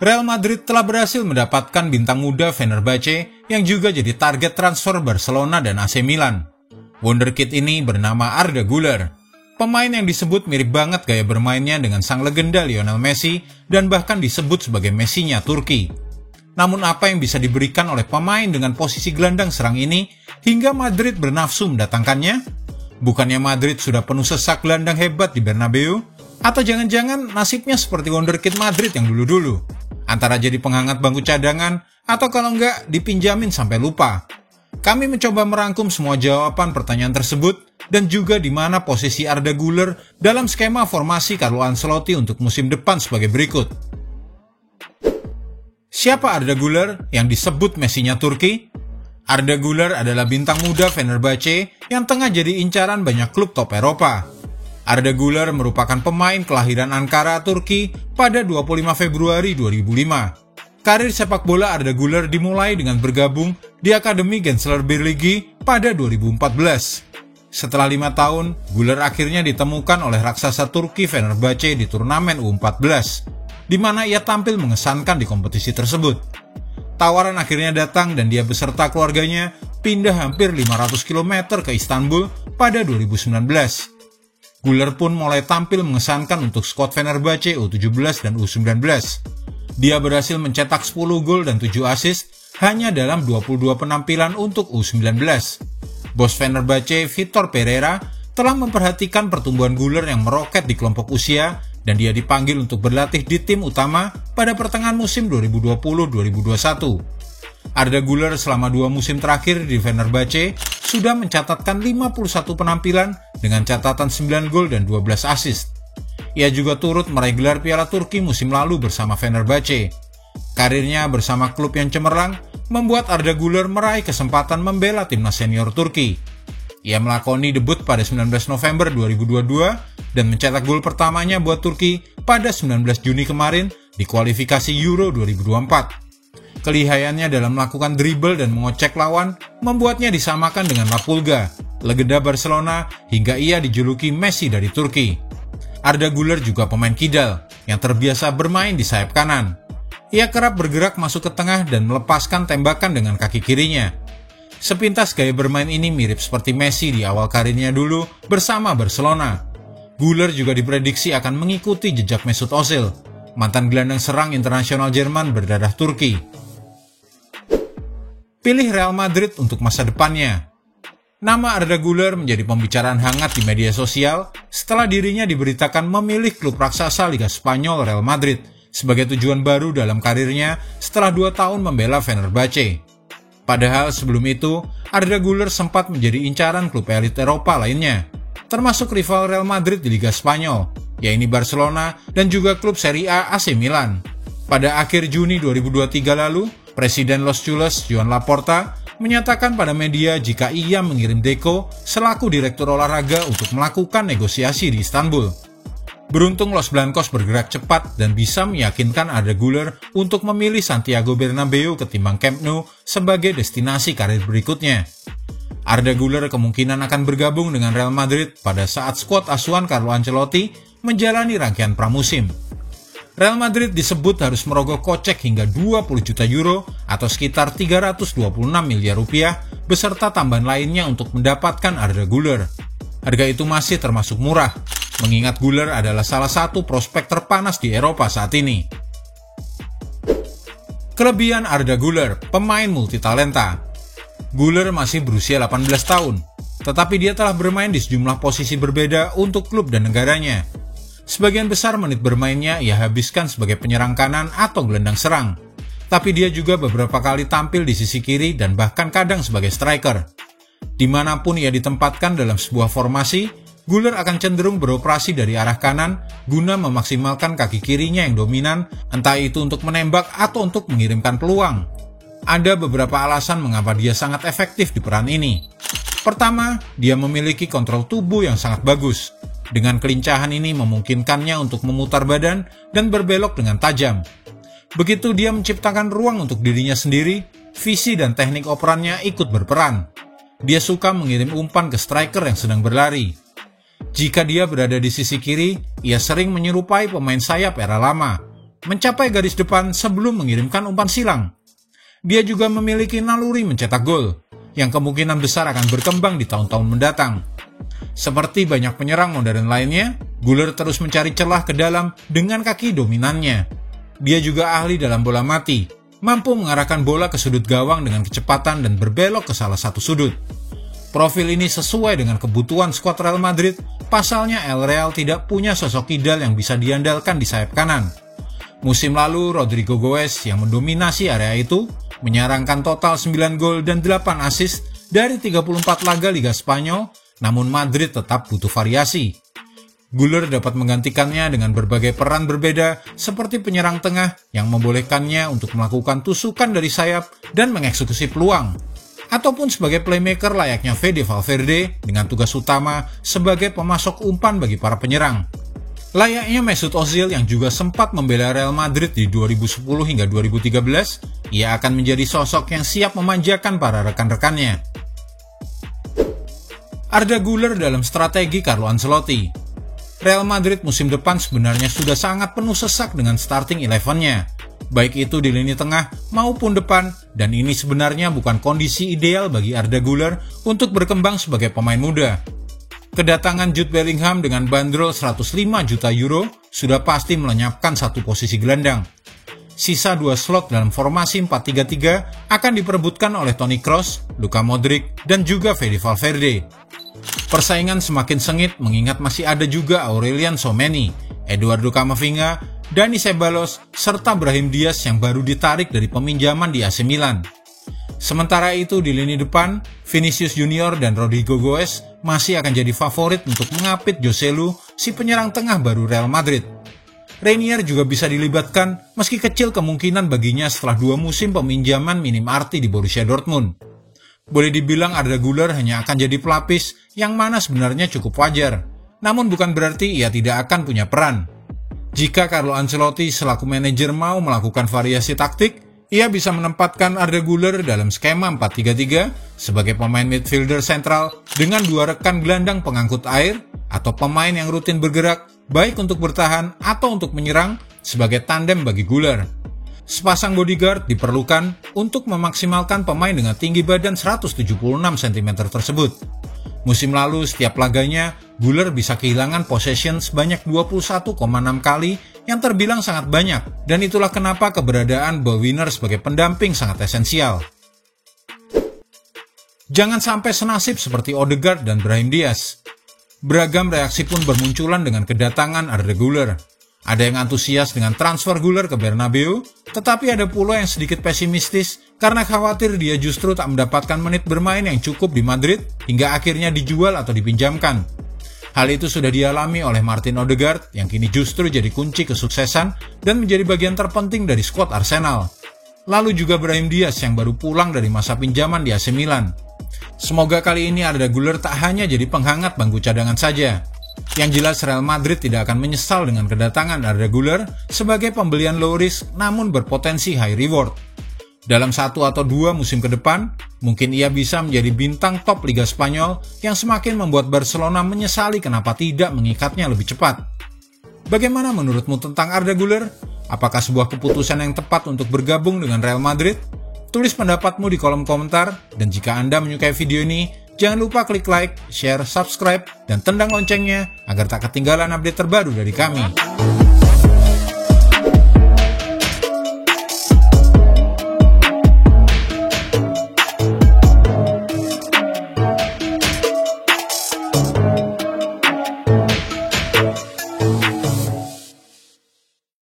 Real Madrid telah berhasil mendapatkan bintang muda Fenerbahce yang juga jadi target transfer Barcelona dan AC Milan. Wonderkid ini bernama Arda Güler, pemain yang disebut mirip banget gaya bermainnya dengan sang legenda Lionel Messi dan bahkan disebut sebagai Messi-nya Turki. Namun apa yang bisa diberikan oleh pemain dengan posisi gelandang serang ini hingga Madrid bernafsu mendatangkannya? Bukannya Madrid sudah penuh sesak gelandang hebat di Bernabeu? Atau jangan-jangan nasibnya seperti Wonderkid Madrid yang dulu-dulu? Antara jadi penghangat bangku cadangan, atau kalau enggak dipinjamin sampai lupa. Kami mencoba merangkum semua jawaban pertanyaan tersebut, dan juga di mana posisi Arda Güler dalam skema formasi Carlo Ancelotti untuk musim depan sebagai berikut. Siapa Arda Güler yang disebut Messi-nya Turki? Arda Güler adalah bintang muda Fenerbahce yang tengah jadi incaran banyak klub top Eropa. Arda Güler merupakan pemain kelahiran Ankara, Turki pada 25 Februari 2005. Karir sepak bola Arda Güler dimulai dengan bergabung di Akademi Gençler Birliği pada 2014. Setelah 5 tahun, Güler akhirnya ditemukan oleh raksasa Turki Fenerbahce di turnamen U14, di mana ia tampil mengesankan di kompetisi tersebut. Tawaran akhirnya datang dan dia beserta keluarganya pindah hampir 500 km ke Istanbul pada 2019. Güler pun mulai tampil mengesankan untuk skuad Fenerbahce U17 dan U19. Dia berhasil mencetak 10 gol dan 7 assist hanya dalam 22 penampilan untuk U19. Bos Fenerbahce, Vitor Pereira, telah memperhatikan pertumbuhan Güler yang meroket di kelompok usia dan dia dipanggil untuk berlatih di tim utama pada pertengahan musim 2020-2021. Arda Güler selama 2 musim terakhir di Fenerbahce sudah mencatatkan 51 penampilan dengan catatan 9 gol dan 12 assist. Ia juga turut meraih gelar Piala Turki musim lalu bersama Fenerbahce. Karirnya bersama klub yang cemerlang membuat Arda Güler meraih kesempatan membela timnas senior Turki. Ia melakoni debut pada 19 November 2022 dan mencetak gol pertamanya buat Turki pada 19 Juni kemarin di kualifikasi Euro 2024. Kelihayannya dalam melakukan dribble dan mengocek lawan membuatnya disamakan dengan La Pulga, legenda Barcelona, hingga ia dijuluki Messi dari Turki. Arda Güler juga pemain kidal yang terbiasa bermain di sayap kanan. Ia kerap bergerak masuk ke tengah dan melepaskan tembakan dengan kaki kirinya. Sepintas gaya bermain ini mirip seperti Messi di awal karirnya dulu bersama Barcelona. Güler juga diprediksi akan mengikuti jejak Mesut Ozil, mantan gelandang serang internasional Jerman berdarah Turki. Pilih Real Madrid untuk masa depannya. Nama Arda Güler menjadi pembicaraan hangat di media sosial setelah dirinya diberitakan memilih klub raksasa Liga Spanyol Real Madrid sebagai tujuan baru dalam karirnya setelah 2 tahun membela Fenerbahce. Padahal sebelum itu, Arda Güler sempat menjadi incaran klub elit Eropa lainnya, termasuk rival Real Madrid di Liga Spanyol, yaitu Barcelona dan juga klub Serie A AC Milan. Pada akhir Juni 2023 lalu, Presiden Los Chulos, Joan Laporta, menyatakan pada media jika ia mengirim Deco selaku direktur olahraga untuk melakukan negosiasi di Istanbul. Beruntung Los Blancos bergerak cepat dan bisa meyakinkan Arda Güler untuk memilih Santiago Bernabeu ketimbang Camp Nou sebagai destinasi karir berikutnya. Arda Güler kemungkinan akan bergabung dengan Real Madrid pada saat skuad asuhan Carlo Ancelotti menjalani rangkaian pramusim. Real Madrid disebut harus merogoh kocek hingga 20 juta euro atau sekitar 326 miliar rupiah beserta tambahan lainnya untuk mendapatkan Arda Güler. Harga itu masih termasuk murah, mengingat Güler adalah salah satu prospek terpanas di Eropa saat ini. Kelebihan Arda Güler, pemain multitalenta. Güler masih berusia 18 tahun, tetapi dia telah bermain di sejumlah posisi berbeda untuk klub dan negaranya. Sebagian besar menit bermainnya ia habiskan sebagai penyerang kanan atau gelandang serang. Tapi dia juga beberapa kali tampil di sisi kiri dan bahkan kadang sebagai striker. Dimanapun ia ditempatkan dalam sebuah formasi, Güler akan cenderung beroperasi dari arah kanan guna memaksimalkan kaki kirinya yang dominan, entah itu untuk menembak atau untuk mengirimkan peluang. Ada beberapa alasan mengapa dia sangat efektif di peran ini. Pertama, dia memiliki kontrol tubuh yang sangat bagus. Dengan kelincahan ini memungkinkannya untuk memutar badan dan berbelok dengan tajam. Begitu dia menciptakan ruang untuk dirinya sendiri, visi dan teknik operannya ikut berperan. Dia suka mengirim umpan ke striker yang sedang berlari. Jika dia berada di sisi kiri, ia sering menyerupai pemain sayap era lama. mencapai garis depan sebelum mengirimkan umpan silang. Dia juga memiliki naluri mencetak gol, yang kemungkinan besar akan berkembang di tahun-tahun mendatang. Seperti banyak penyerang modern lainnya, Güler terus mencari celah ke dalam dengan kaki dominannya. Dia juga ahli dalam bola mati, mampu mengarahkan bola ke sudut gawang dengan kecepatan dan berbelok ke salah satu sudut. Profil ini sesuai dengan kebutuhan skuad Real Madrid, pasalnya El Real tidak punya sosok kidal yang bisa diandalkan di sayap kanan. Musim lalu, Rodrigo Goes yang mendominasi area itu, menyarangkan total 9 gol dan 8 assist dari 34 laga Liga Spanyol, namun Madrid tetap butuh variasi. Güler dapat menggantikannya dengan berbagai peran berbeda seperti penyerang tengah yang membolehkannya untuk melakukan tusukan dari sayap dan mengeksekusi peluang, ataupun sebagai playmaker layaknya Fede Valverde dengan tugas utama sebagai pemasok umpan bagi para penyerang. Layaknya Mesut Ozil yang juga sempat membela Real Madrid di 2010 hingga 2013, ia akan menjadi sosok yang siap memanjakan para rekan-rekannya. Arda Güler dalam strategi Carlo Ancelotti. Real Madrid musim depan sebenarnya sudah sangat penuh sesak dengan starting 11-nya, baik itu di lini tengah maupun depan, dan ini sebenarnya bukan kondisi ideal bagi Arda Güler untuk berkembang sebagai pemain muda. Kedatangan Jude Bellingham dengan bandrol 105 juta euro sudah pasti melenyapkan satu posisi gelandang. Sisa 2 slot dalam formasi 4-3-3 akan diperebutkan oleh Toni Kroos, Luka Modric, dan juga Fede Valverde. Persaingan semakin sengit mengingat masih ada juga Aurelian Tchouameni, Eduardo Camavinga, Dani Ceballos, serta Brahim Diaz yang baru ditarik dari peminjaman di AC Milan. Sementara itu di lini depan, Vinicius Junior dan Rodrigo Goes masih akan jadi favorit untuk mengapit Joselu, si penyerang tengah baru Real Madrid. Reinier juga bisa dilibatkan meski kecil kemungkinan baginya setelah 2 musim peminjaman minim arti di Borussia Dortmund. Boleh dibilang Arda Güler hanya akan jadi pelapis yang mana sebenarnya cukup wajar, namun bukan berarti ia tidak akan punya peran. Jika Carlo Ancelotti selaku manajer mau melakukan variasi taktik, ia bisa menempatkan Arda Güler dalam skema 4-3-3 sebagai pemain midfielder sentral dengan 2 rekan gelandang pengangkut air atau pemain yang rutin bergerak baik untuk bertahan atau untuk menyerang sebagai tandem bagi Güler. Sepasang bodyguard diperlukan untuk memaksimalkan pemain dengan tinggi badan 176 cm tersebut. Musim lalu setiap laganya, Güler bisa kehilangan possession sebanyak 21,6 kali yang terbilang sangat banyak, dan itulah kenapa keberadaan ball winner sebagai pendamping sangat esensial. Jangan sampai senasib seperti Odegaard dan Brahim Diaz. Beragam reaksi pun bermunculan dengan kedatangan Arda Güler. Ada yang antusias dengan transfer Güler ke Bernabeu, tetapi ada pula yang sedikit pesimistis karena khawatir dia justru tak mendapatkan menit bermain yang cukup di Madrid hingga akhirnya dijual atau dipinjamkan. Hal itu sudah dialami oleh Martin Odegaard yang kini justru jadi kunci kesuksesan dan menjadi bagian terpenting dari skuad Arsenal. Lalu juga Brahim Diaz yang baru pulang dari masa pinjaman di AC Milan. Semoga kali ini Arda Güler tak hanya jadi penghangat bangku cadangan saja. Yang jelas Real Madrid tidak akan menyesal dengan kedatangan Arda Güler sebagai pembelian low risk namun berpotensi high reward. Dalam 1 atau 2 musim ke depan, mungkin ia bisa menjadi bintang top Liga Spanyol yang semakin membuat Barcelona menyesali kenapa tidak mengikatnya lebih cepat. Bagaimana menurutmu tentang Arda Güler? Apakah sebuah keputusan yang tepat untuk bergabung dengan Real Madrid? Tulis pendapatmu di kolom komentar, dan jika Anda menyukai video ini, jangan lupa klik like, share, subscribe, dan tendang loncengnya agar tak ketinggalan update terbaru dari kami.